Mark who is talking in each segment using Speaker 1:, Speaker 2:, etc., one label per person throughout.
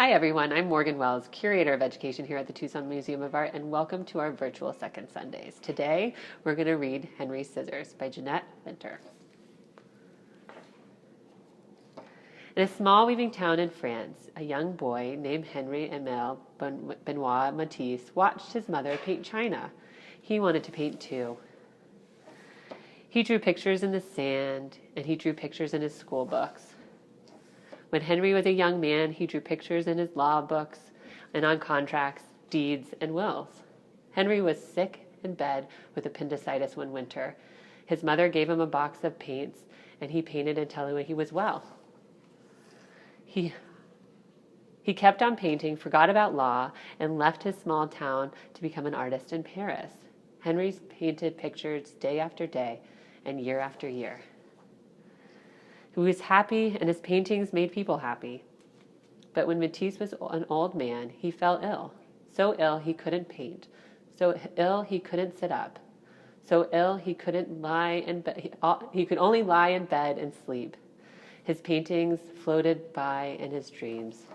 Speaker 1: Hi everyone, I'm Morgan Wells, curator of education here at the Tucson Museum of Art, and welcome to our virtual Second SundAZe. Today, we're going to read Henri's Scissors by Jeanette. In a small weaving town in France, a young boy named Henri Emile Benoit Matisse watched his mother paint china. He wanted to paint too. He drew pictures in the sand, and he drew pictures in his school books. When Henri was a young man, he drew pictures in his law books and on contracts, deeds, and wills. Henri was sick in bed with appendicitis one winter. His mother gave him a box of paints, and he painted until he was well. He kept on painting, forgot about law, and left his small town to become an artist in Paris. Henri painted pictures day after day and year after year. He was happy, and his paintings made people happy. But when Matisse was an old man, he fell ill. So ill he couldn't paint. So ill he couldn't sit up. So ill he couldn't lie in bed. He could only lie in bed and sleep. His paintings floated by in his dreams.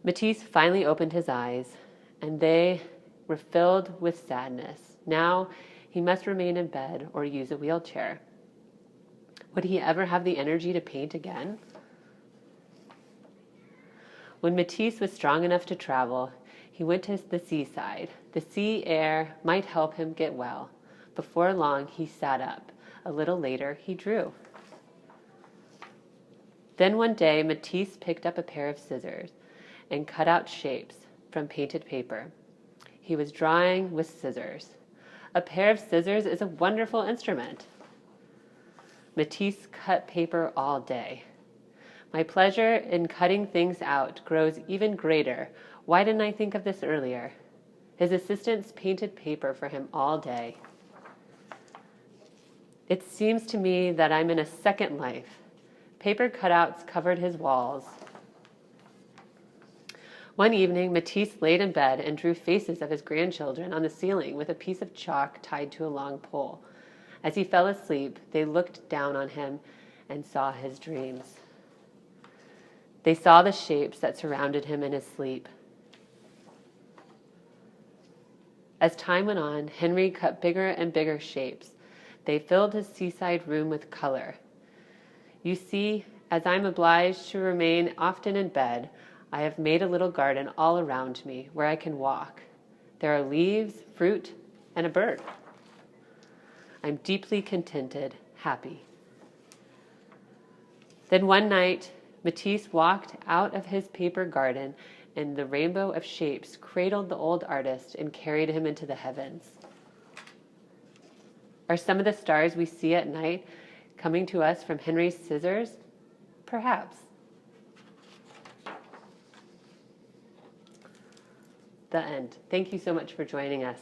Speaker 1: Matisse finally opened his eyes, and they were filled with sadness. Now he must remain in bed or use a wheelchair. Would he ever have the energy to paint again? When Matisse was strong enough to travel, he went to the seaside. The sea air might help him get well. Before long, he sat up. A little later, he drew. Then one day, Matisse picked up a pair of scissors and cut out shapes from painted paper. He was drawing with scissors. A pair of scissors is a wonderful instrument. Matisse cut paper all day. My pleasure in cutting things out grows even greater. Why didn't I think of this earlier? His assistants painted paper for him all day. It seems to me that I'm in a second life. Paper cutouts covered his walls. One evening, Matisse laid in bed and drew faces of his grandchildren on the ceiling with a piece of chalk tied to a long pole. As he fell asleep, they looked down on him and saw his dreams. They saw the shapes that surrounded him in his sleep. As time went on, Henri cut bigger and bigger shapes. They filled his seaside room with color. You see, as I'm obliged to remain often in bed, I have made a little garden all around me where I can walk. There are leaves, fruit, and a bird. I'm deeply contented, happy. Then one night, Matisse walked out of his paper garden, and the rainbow of shapes cradled the old artist and carried him into the heavens. Are some of the stars we see at night coming to us from Henri's scissors? Perhaps. The end. Thank you so much for joining us.